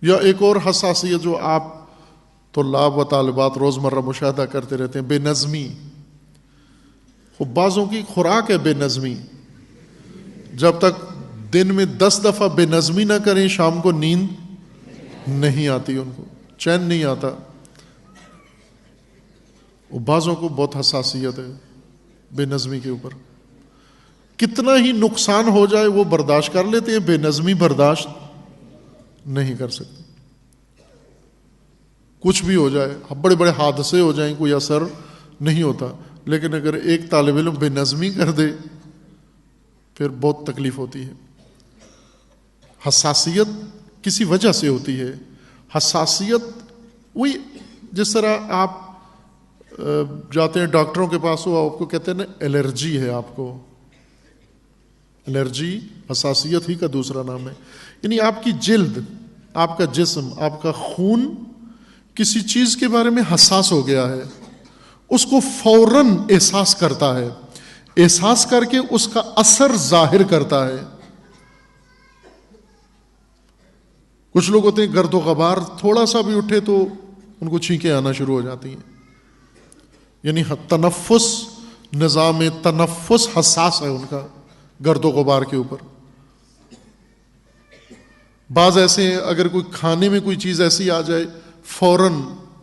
یا ایک اور حساسیت جو آپ طلاب و طالبات روزمرہ مشاہدہ کرتے رہتے ہیں، بے نظمی. بعضوں کی خوراک ہے بے نظمی. جب تک دن میں 10 دفعہ بے نظمی نہ کریں شام کو نیند نہیں آتی، ان کو چین نہیں آتا. بعضوں کو بہت حساسیت ہے بے نظمی کے اوپر. کتنا ہی نقصان ہو جائے وہ برداشت کر لیتے ہیں، بے نظمی برداشت نہیں کر سکتے. کچھ بھی ہو جائے، بڑے بڑے حادثے ہو جائیں، کوئی اثر نہیں ہوتا. لیکن اگر ایک طالب علم بے نظمی کر دے پھر بہت تکلیف ہوتی ہے. حساسیت کسی وجہ سے ہوتی ہے. حساسیت وہی جس طرح آپ جاتے ہیں ڈاکٹروں کے پاس، وہ آپ کو کہتے ہیں نا الرجی ہے آپ کو. الرجی حساسیت ہی کا دوسرا نام ہے. یعنی آپ کی جلد، آپ کا جسم، آپ کا خون کسی چیز کے بارے میں حساس ہو گیا ہے، اس کو فوراً احساس کرتا ہے، احساس کر کے اس کا اثر ظاہر کرتا ہے. کچھ لوگ ہوتے ہیں گرد و غبار تھوڑا سا بھی اٹھے تو ان کو چھینکیں آنا شروع ہو جاتی ہیں. یعنی تنفس، نظام تنفس حساس ہے ان کا گرد و غبار کے اوپر. بعض ایسے ہیں اگر کوئی کھانے میں کوئی چیز ایسی آ جائے فوراً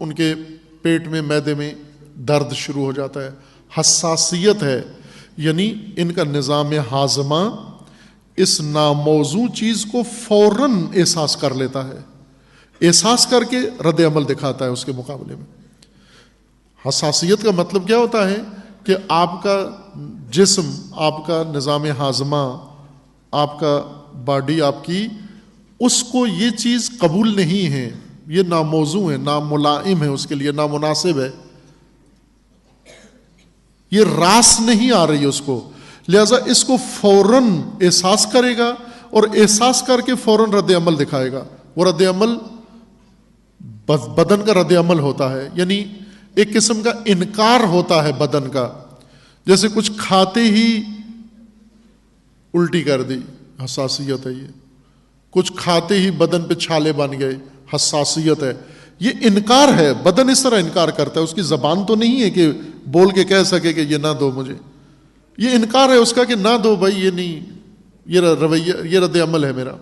ان کے پیٹ میں، معدے میں درد شروع ہو جاتا ہے. حساسیت ہے، یعنی ان کا نظام ہاضمہ اس ناموزوں چیز کو فوراً احساس کر لیتا ہے، احساس کر کے رد عمل دکھاتا ہے اس کے مقابلے میں. حساسیت کا مطلب کیا ہوتا ہے کہ آپ کا جسم، آپ کا نظام ہاضمہ، آپ کا باڈی، آپ کی، اس کو یہ چیز قبول نہیں ہے، یہ ناموزوں ہے، ناملائم ہے، اس کے لیے نامناسب ہے، یہ راس نہیں آ رہی اس کو. لہذا اس کو فوراً احساس کرے گا اور احساس کر کے فوراً رد عمل دکھائے گا. وہ رد عمل بدن کا رد عمل ہوتا ہے، یعنی ایک قسم کا انکار ہوتا ہے بدن کا. جیسے کچھ کھاتے ہی الٹی کر دی، حساسیت ہے یہ. کچھ کھاتے ہی بدن پہ چھالے بن گئے، حساسیت ہے. یہ انکار ہے، بدن اس طرح انکار کرتا ہے. اس کی زبان تو نہیں ہے کہ بول کے کہہ سکے کہ یہ نہ دو مجھے. یہ انکار ہے اس کا کہ نہ دو بھائی، یہ نہیں، یہ رویہ، یہ رد عمل ہے میرا.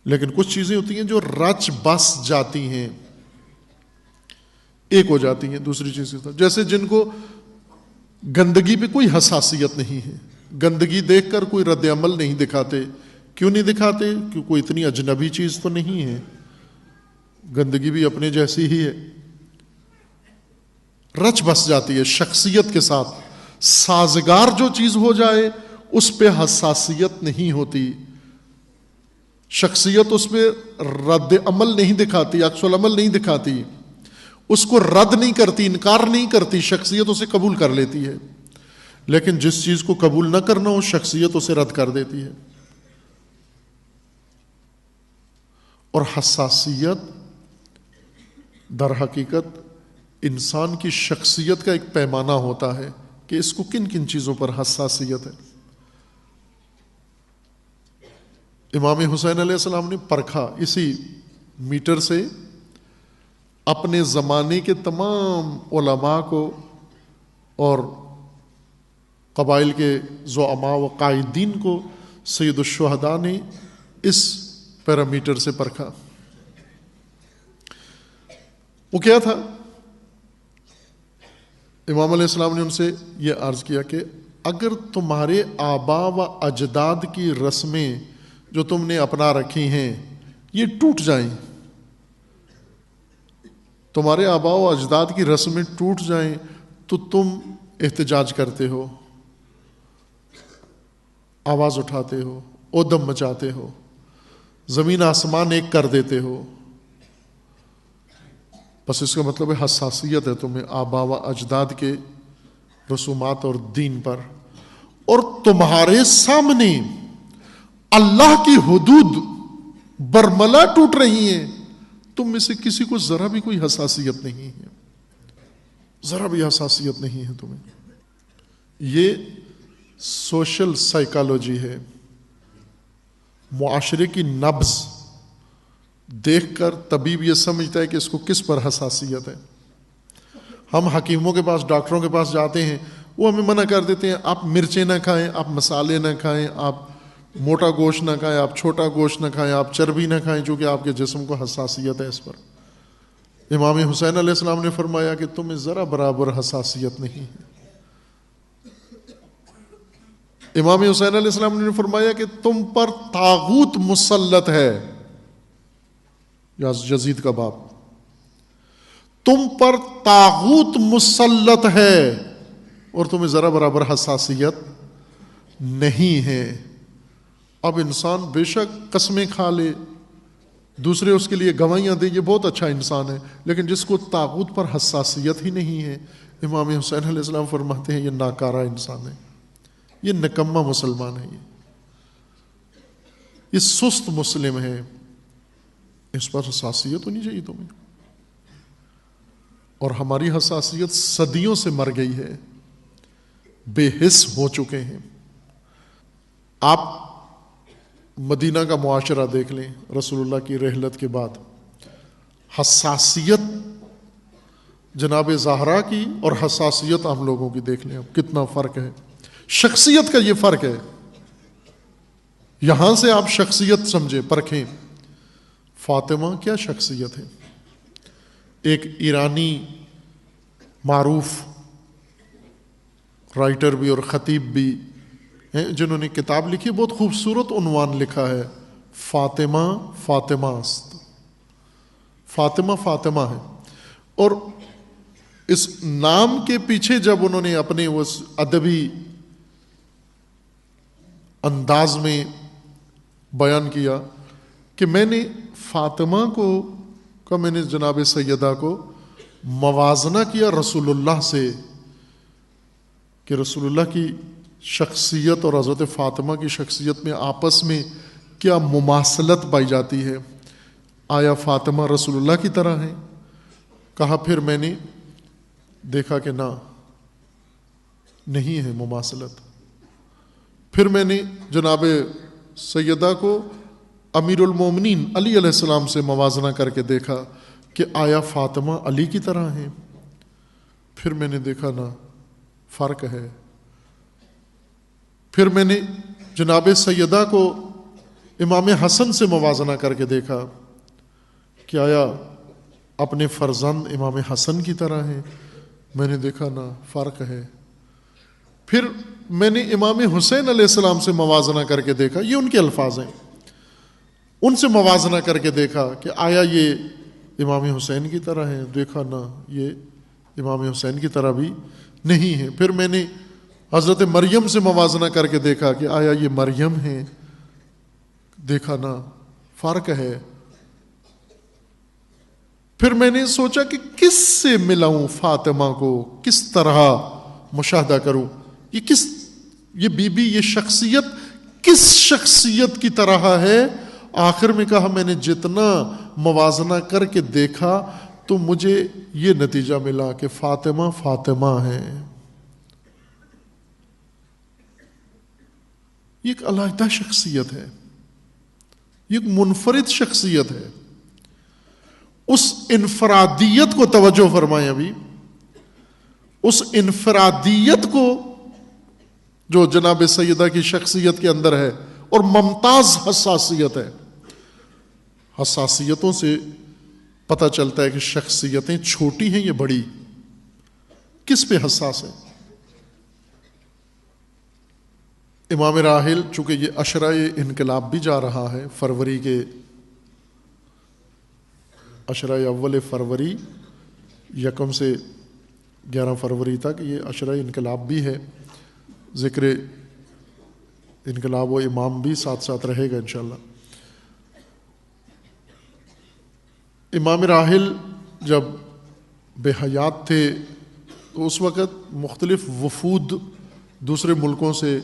لیکن کچھ چیزیں ہوتی ہیں جو رچ بس جاتی ہیں، ایک ہو جاتی ہیں دوسری چیز کے ساتھ. جیسے جن کو گندگی پہ کوئی حساسیت نہیں ہے، گندگی دیکھ کر کوئی رد عمل نہیں دکھاتے. کیوں نہیں دکھاتے؟ کیونکہ کوئی اتنی اجنبی چیز تو نہیں ہے، گندگی بھی اپنے جیسی ہی ہے. رچ بس جاتی ہے شخصیت کے ساتھ. سازگار جو چیز ہو جائے اس پہ حساسیت نہیں ہوتی، شخصیت اس پہ رد عمل نہیں دکھاتی، عکس العمل نہیں دکھاتی، اس کو رد نہیں کرتی، انکار نہیں کرتی. شخصیت اسے قبول کر لیتی ہے. لیکن جس چیز کو قبول نہ کرنا ہو شخصیت اسے رد کر دیتی ہے. اور حساسیت در حقیقت انسان کی شخصیت کا ایک پیمانہ ہوتا ہے کہ اس کو کن کن چیزوں پر حساسیت ہے. امام حسین علیہ السلام نے پرکھا اسی میٹر سے اپنے زمانے کے تمام علماء کو اور قبائل کے زعماء و قائدین کو سید الشہداء نے اس پیرامیٹر سے پرکھا. وہ کیا تھا؟ امام علیہ السلام نے ان سے یہ عرض کیا کہ اگر تمہارے آبا و اجداد کی رسمیں جو تم نے اپنا رکھی ہیں یہ ٹوٹ جائیں، تمہارے آبا و اجداد کی رسمیں ٹوٹ جائیں تو تم احتجاج کرتے ہو، آواز اٹھاتے ہو، اودم مچاتے ہو، زمین آسمان ایک کر دیتے ہو. بس اس کا مطلب ہے حساسیت ہے تمہیں آبا و اجداد کے رسومات اور دین پر. اور تمہارے سامنے اللہ کی حدود برملا ٹوٹ رہی ہیں، تم میں سے کسی کو ذرا بھی کوئی حساسیت نہیں ہے، ذرا بھی حساسیت نہیں ہے تمہیں. یہ سوشل سائیکالوجی ہے، معاشرے کی نبض دیکھ کر طبیب یہ سمجھتا ہے کہ اس کو کس پر حساسیت ہے. ہم حکیموں کے پاس، ڈاکٹروں کے پاس جاتے ہیں، وہ ہمیں منع کر دیتے ہیں، آپ مرچیں نہ کھائیں، آپ مسالے نہ کھائیں، آپ موٹا گوشت نہ کھائیں، آپ چھوٹا گوشت نہ کھائیں، آپ چربی نہ کھائیں، چونکہ آپ کے جسم کو حساسیت ہے اس پر. امام حسین علیہ السلام نے فرمایا کہ تمہیں ذرا برابر حساسیت نہیں ہے. امام حسین علیہ السلام نے فرمایا کہ تم پر طاغوت مسلط ہے. یزید کا باپ، تم پر طاغوت مسلط ہے اور تمہیں ذرا برابر حساسیت نہیں ہے. اب انسان بے شک قسمیں کھا لے، دوسرے اس کے لیے گواہیاں دیں، یہ بہت اچھا انسان ہے، لیکن جس کو طاغوت پر حساسیت ہی نہیں ہے، امام حسین علیہ السلام فرماتے ہیں یہ ناکارہ انسان ہے، یہ نکما مسلمان ہے، یہ سست مسلم ہے. اس پر حساسیت ہونی چاہیے تمہیں. اور ہماری حساسیت صدیوں سے مر گئی ہے، بے حس ہو چکے ہیں. آپ مدینہ کا معاشرہ دیکھ لیں رسول اللہ کی رحلت کے بعد، حساسیت جناب زہرا کی اور حساسیت ہم لوگوں کی دیکھ لیں اب کتنا فرق ہے. شخصیت کا یہ فرق ہے. یہاں سے آپ شخصیت سمجھیں، پرکھیں. فاطمہ کیا شخصیت ہے. ایک ایرانی معروف رائٹر بھی اور خطیب بھی ہیں جنہوں نے کتاب لکھی، بہت خوبصورت عنوان لکھا ہے، فاطمہ فاطمہ است. فاطمہ فاطمہ ہے. اور اس نام کے پیچھے جب انہوں نے اپنے اس ادبی انداز میں بیان کیا کہ میں نے فاطمہ کا میں نے جناب سیدہ کو موازنہ کیا رسول اللہ سے، کہ رسول اللہ کی شخصیت اور حضرت فاطمہ کی شخصیت میں آپس میں کیا مماثلت پائی جاتی ہے. آیا فاطمہ رسول اللہ کی طرح ہیں؟ کہا پھر میں نے دیکھا کہ نہیں ہے مماثلت. پھر میں نے جناب سیدہ کو امیر المومنین علی علیہ السلام سے موازنہ کر کے دیکھا کہ آیا فاطمہ علی کی طرح ہیں؟ پھر میں نے دیکھا فرق ہے. پھر میں نے جناب سیدہ کو امام حسن سے موازنہ کر کے دیکھا کہ آیا اپنے فرزند امام حسن کی طرح ہیں؟ میں نے دیکھا فرق ہے. پھر میں نے امام حسین علیہ السلام سے موازنہ کر کے دیکھا، یہ ان کے الفاظ ہیں، ان سے موازنہ کر کے دیکھا کہ آیا یہ امام حسین کی طرح ہے؟ دیکھا یہ امام حسین کی طرح بھی نہیں ہے. پھر میں نے حضرت مریم سے موازنہ کر کے دیکھا کہ آیا یہ مریم ہے؟ دیکھا فرق ہے. پھر میں نے سوچا کہ کس سے ملاؤں فاطمہ کو، کس طرح مشاہدہ کروں، یہ بی بی، یہ شخصیت کس شخصیت کی طرح ہے. آخر میں کہا میں نے جتنا موازنہ کر کے دیکھا تو مجھے یہ نتیجہ ملا کہ فاطمہ فاطمہ ہے. یہ ایک علیحدہ شخصیت ہے، یہ ایک منفرد شخصیت ہے. اس انفرادیت کو توجہ فرمائیں، ابھی اس انفرادیت کو جو جناب سیدہ کی شخصیت کے اندر ہے، اور ممتاز حساسیت ہے. حساسیتوں سے پتہ چلتا ہے کہ شخصیتیں چھوٹی ہیں یا بڑی، کس پہ حساس ہے. امام راحل، چونکہ یہ عشرۂ انقلاب بھی جا رہا ہے، فروری کے عشرۂ اول فروری، 1 سے 11 فروری تک یہ عشرۂ انقلاب بھی ہے. ذکر انقلاب و امام بھی ساتھ ساتھ رہے گا انشاءاللہ. امام راحل جب بے حیات تھے تو اس وقت مختلف وفود دوسرے ملکوں سے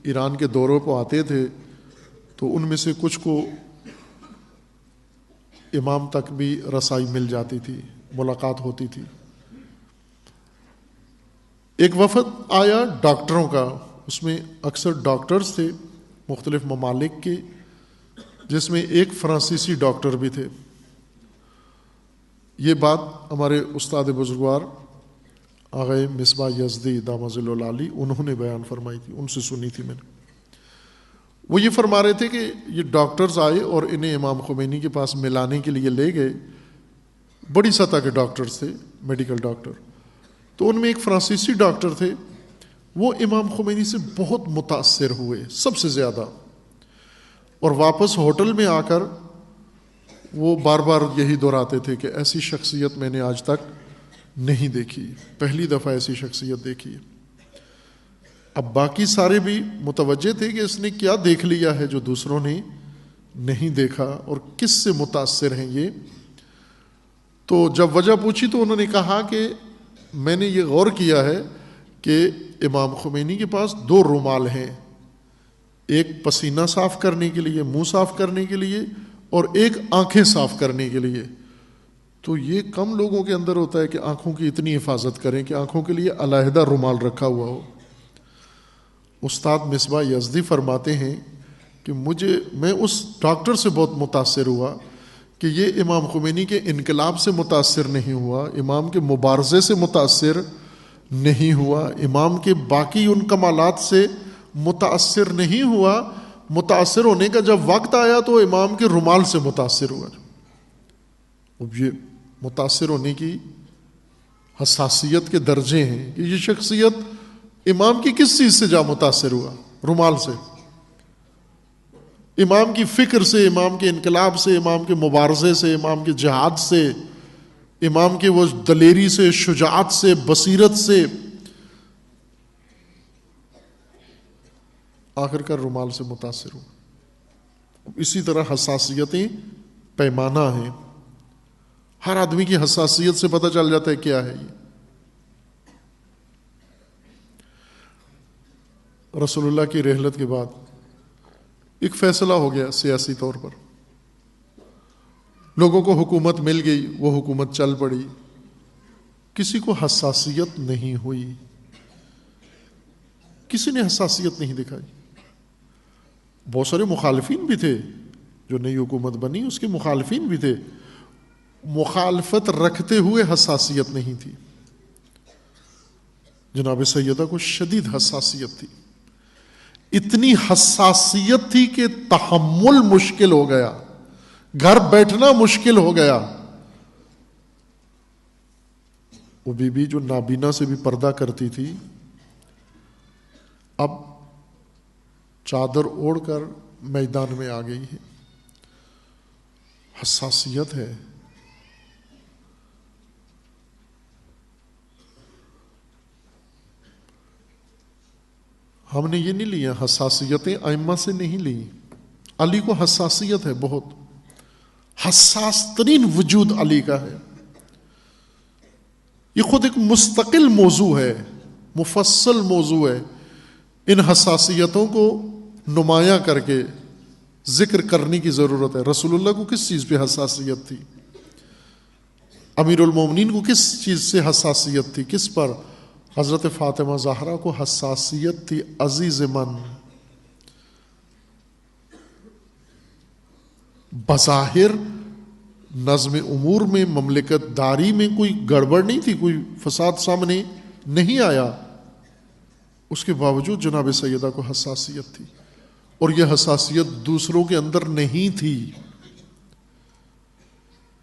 ایران کے دوروں کو آتے تھے، تو ان میں سے کچھ کو امام تک بھی رسائی مل جاتی تھی، ملاقات ہوتی تھی. ایک وفد آیا ڈاکٹروں کا، اس میں اکثر ڈاکٹرز تھے مختلف ممالک کے، جس میں ایک فرانسیسی ڈاکٹر بھی تھے. یہ بات ہمارے استاد بزرگوار آغا مصباح یزدی دامت ظل العالی انہوں نے بیان فرمائی تھی، ان سے سنی تھی میں نے. وہ یہ فرما رہے تھے کہ یہ ڈاکٹرز آئے اور انہیں امام خمینی کے پاس ملانے کے لیے لے گئے. بڑی سطح کے ڈاکٹرز تھے، میڈیکل ڈاکٹر. تو ان میں ایک فرانسیسی ڈاکٹر تھے، وہ امام خمینی سے بہت متاثر ہوئے سب سے زیادہ، اور واپس ہوٹل میں آ کر وہ بار بار یہی دہراتے تھے کہ ایسی شخصیت میں نے آج تک نہیں دیکھی، پہلی دفعہ ایسی شخصیت دیکھی. اب باقی سارے بھی متوجہ تھے کہ اس نے کیا دیکھ لیا ہے جو دوسروں نے نہیں دیکھا اور کس سے متاثر ہیں یہ. تو جب وجہ پوچھی تو انہوں نے کہا کہ میں نے یہ غور کیا ہے کہ امام خمینی کے پاس 2 رومال ہیں، ایک پسینہ صاف کرنے کے لیے، منہ صاف کرنے کے لیے، اور ایک آنکھیں صاف کرنے کے لیے. تو یہ کم لوگوں کے اندر ہوتا ہے کہ آنکھوں کی اتنی حفاظت کریں کہ آنکھوں کے لیے علیحدہ رومال رکھا ہوا ہو. استاد مصباح یزدی فرماتے ہیں کہ میں اس ڈاکٹر سے بہت متاثر ہوا کہ یہ امام خمینی کے انقلاب سے متاثر نہیں ہوا، امام کے مبارزے سے متاثر نہیں ہوا، امام کے باقی ان کمالات سے متاثر نہیں ہوا. متاثر ہونے کا جب وقت آیا تو امام کے رومال سے متاثر ہوا. اب یہ متاثر ہونے کی حساسیت کے درجے ہیں کہ یہ شخصیت امام کی کس چیز سے جا متاثر ہوا؟ رومال سے. امام کی فکر سے، امام کے انقلاب سے، امام کے مبارزے سے، امام کے جہاد سے، امام کے وہ دلیری سے، شجاعت سے، بصیرت سے، آخر کار رومال سے متاثر ہوا. اسی طرح حساسیتیں پیمانہ ہیں. ہر آدمی کی حساسیت سے پتہ چل جاتا ہے کیا ہے یہ. رسول اللہ کی رحلت کے بعد ایک فیصلہ ہو گیا سیاسی طور پر، لوگوں کو حکومت مل گئی، وہ حکومت چل پڑی، کسی کو حساسیت نہیں ہوئی، کسی نے حساسیت نہیں دکھائی. بہت سارے مخالفین بھی تھے، جو نئی حکومت بنی اس کے مخالفین بھی تھے، مخالفت رکھتے ہوئے حساسیت نہیں تھی. جناب سیدہ کو شدید حساسیت تھی، اتنی حساسیت تھی کہ تحمل مشکل ہو گیا، گھر بیٹھنا مشکل ہو گیا. وہ بی بی جو نابینا سے بھی پردہ کرتی تھی، اب چادر اوڑھ کر میدان میں آ گئی ہے. حساسیت ہے. ہم نے یہ نہیں لیا، حساسیتیں ائمہ سے نہیں لی. علی کو حساسیت ہے، بہت حساس ترین وجود علی کا ہے. یہ خود ایک مستقل موضوع ہے، مفصل موضوع ہے. ان حساسیتوں کو نمایاں کر کے ذکر کرنے کی ضرورت ہے. رسول اللہ کو کس چیز پہ حساسیت تھی؟ امیر المومنین کو کس چیز سے حساسیت تھی؟ کس پر؟ حضرت فاطمہ زہرا کو حساسیت تھی عزیز من. بظاہر نظم امور میں، مملکت داری میں کوئی گڑبڑ نہیں تھی، کوئی فساد سامنے نہیں آیا، اس کے باوجود جناب سیدہ کو حساسیت تھی، اور یہ حساسیت دوسروں کے اندر نہیں تھی.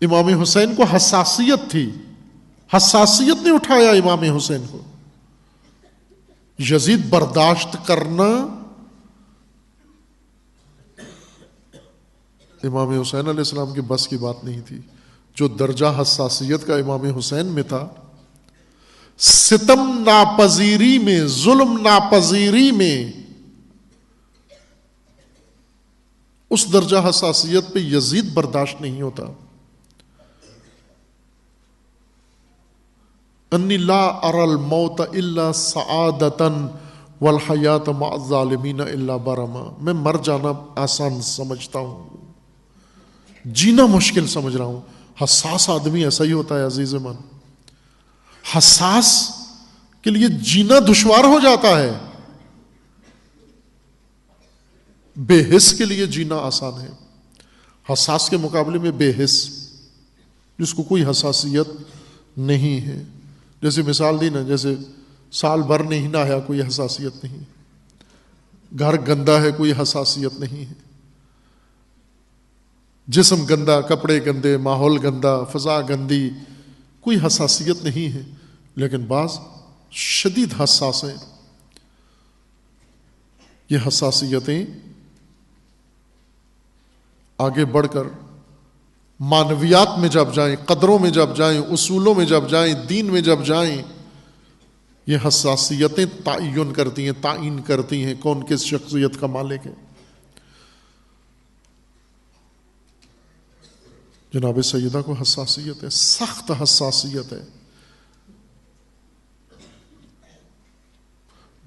امام حسین کو حساسیت تھی، حساسیت نے اٹھایا امام حسین کو. یزید برداشت کرنا امام حسین علیہ السلام کے بس کی بات نہیں تھی. جو درجہ حساسیت کا امام حسین میں تھا، ستم ناپذیری میں، ظلم ناپذیری میں، اس درجہ حساسیت پہ یزید برداشت نہیں ہوتا. انی لا اری الموت الا سعادتا والحیات مع الظالمین الا برما. میں مر جانا آسان سمجھتا ہوں، جینا مشکل سمجھ رہا ہوں. حساس آدمی ایسا ہی ہوتا ہے عزیز من. حساس کے لیے جینا دشوار ہو جاتا ہے، بے حس کے لیے جینا آسان ہے. حساس کے مقابلے میں بے حس. جس کو کوئی حساسیت نہیں ہے. جیسے مثال دی نا, جیسے سال بھر نہیں نہایا, کوئی حساسیت نہیں. گھر گندا ہے, کوئی حساسیت نہیں ہے. جسم گندا, کپڑے گندے, ماحول گندا, فضا گندی, کوئی حساسیت نہیں ہے. لیکن بعض شدید حساس ہیں. یہ حساسیتیں آگے بڑھ کر معنویات میں جب جائیں, قدروں میں جب جائیں, اصولوں میں جب جائیں, دین میں جب جائیں, یہ حساسیتیں تعین کرتی ہیں, تعین کرتی ہیں کون کس شخصیت کا مالک ہے. جناب سیدہ کو حساسیت ہے, سخت حساسیت ہے.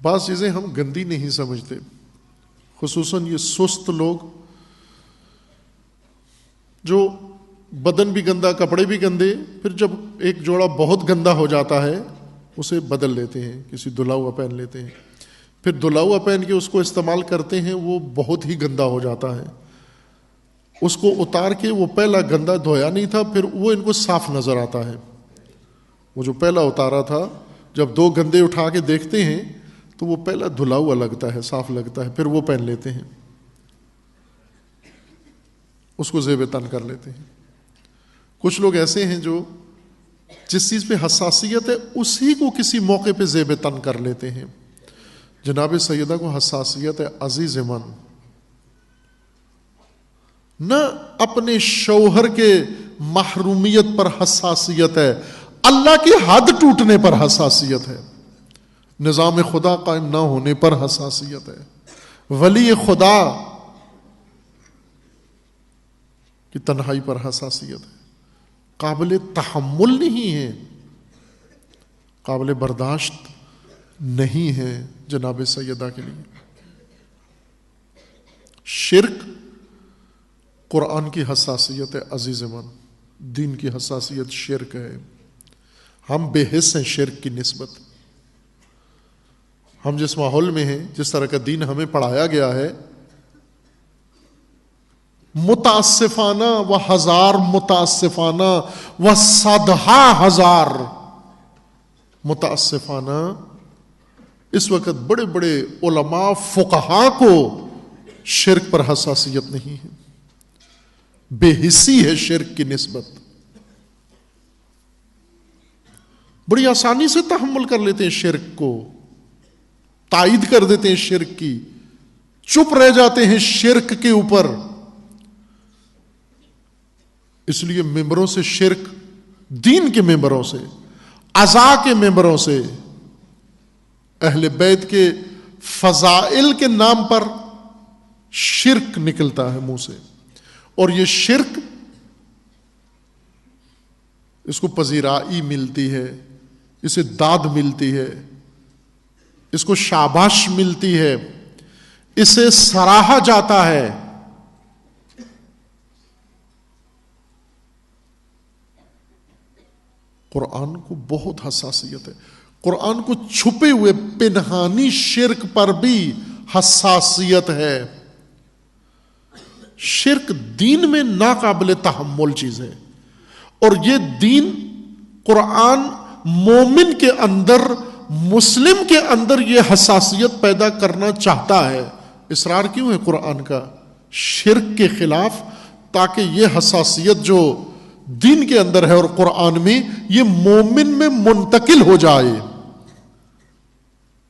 بعض چیزیں ہم گندی نہیں سمجھتے, خصوصاً یہ سست لوگ جو بدن بھی گندا, کپڑے بھی گندے, پھر جب ایک جوڑا بہت گندا ہو جاتا ہے اسے بدل لیتے ہیں, کسی دھلا ہوا پہن لیتے ہیں, پھر دھلا ہوا پہن کے اس کو استعمال کرتے ہیں, وہ بہت ہی گندا ہو جاتا ہے. اس کو اتار کے, وہ پہلا گندا دھویا نہیں تھا, پھر وہ ان کو صاف نظر آتا ہے. وہ جو پہلا اتارا تھا, جب دو گندے اٹھا کے دیکھتے ہیں تو وہ پہلا دھلا ہوا لگتا ہے, صاف لگتا ہے, پھر وہ پہن لیتے ہیں, اس کو زیب تن کر لیتے ہیں. کچھ لوگ ایسے ہیں جو جس چیز پہ حساسیت ہے اسی کو کسی موقع پہ زیب تن کر لیتے ہیں. جناب سیدہ کو حساسیت ہے عزیز من, نہ اپنے شوہر کے محرومیت پر حساسیت ہے, اللہ کی حد ٹوٹنے پر حساسیت ہے, نظام خدا قائم نہ ہونے پر حساسیت ہے, ولی خدا کی تنہائی پر حساسیت ہے. قابل تحمل نہیں ہے, قابل برداشت نہیں ہے جناب سیدہ کے لیے. شرک قرآن کی حساسیت ہے عزیز من, دین کی حساسیت شرک ہے. ہم بے حس ہیں شرک کی نسبت. ہم جس ماحول میں ہیں, جس طرح کا دین ہمیں پڑھایا گیا ہے, متاسفانہ و ہزار متاسفانہ و صدہا ہزار متاسفانہ اس وقت بڑے بڑے علماء فقہاء کو شرک پر حساسیت نہیں ہے, بے حسی ہے شرک کی نسبت. بڑی آسانی سے تحمل کر لیتے ہیں شرک کو, تائید کر دیتے ہیں شرک کی, چپ رہ جاتے ہیں شرک کے اوپر. اس لیے ممبروں سے شرک, دین کے ممبروں سے, اعضاء کے ممبروں سے, اہل بیت کے فضائل کے نام پر شرک نکلتا ہے منہ سے. اور یہ شرک, اس کو پذیرائی ملتی ہے, اسے داد ملتی ہے, اس کو شاباش ملتی ہے, اسے سراہا جاتا ہے. قرآن کو بہت حساسیت ہے. قرآن کو چھپے ہوئے پنہانی شرک پر بھی حساسیت ہے. شرک دین میں ناقابل تحمل چیز ہے, اور یہ دین قرآن مومن کے اندر, مسلم کے اندر یہ حساسیت پیدا کرنا چاہتا ہے. اصرار کیوں ہے قرآن کا شرک کے خلاف؟ تاکہ یہ حساسیت جو دین کے اندر ہے اور قرآن میں, یہ مومن میں منتقل ہو جائے,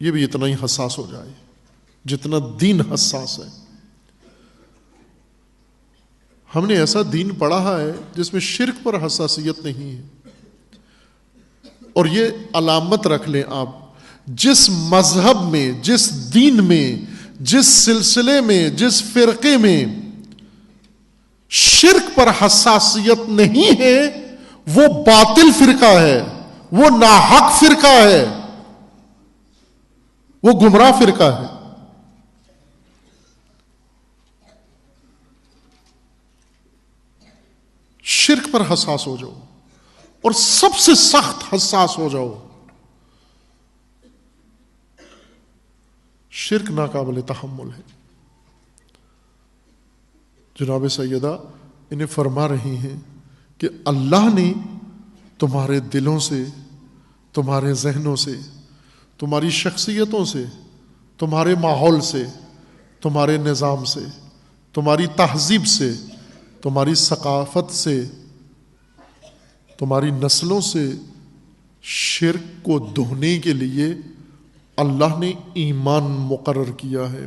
یہ بھی اتنا ہی حساس ہو جائے جتنا دین حساس ہے. ہم نے ایسا دین پڑھا ہے جس میں شرک پر حساسیت نہیں ہے. اور یہ علامت رکھ لیں آپ, جس مذہب میں, جس دین میں, جس سلسلے میں, جس فرقے میں شرک پر حساسیت نہیں ہے, وہ باطل فرقہ ہے, وہ ناحق فرقہ ہے, وہ گمراہ فرقہ ہے. شرک پر حساس ہو جاؤ, اور سب سے سخت حساس ہو جاؤ. شرک ناقابل تحمل ہے. جناب سیدہ انہیں فرما رہی ہیں کہ اللہ نے تمہارے دلوں سے، تمہارے ذہنوں سے، تمہاری شخصیتوں سے، تمہارے ماحول سے، تمہارے نظام سے، تمہاری تہذیب سے، تمہاری ثقافت سے، تمہاری نسلوں سے شرک کو دھونے کے لیے اللہ نے ایمان مقرر کیا ہے۔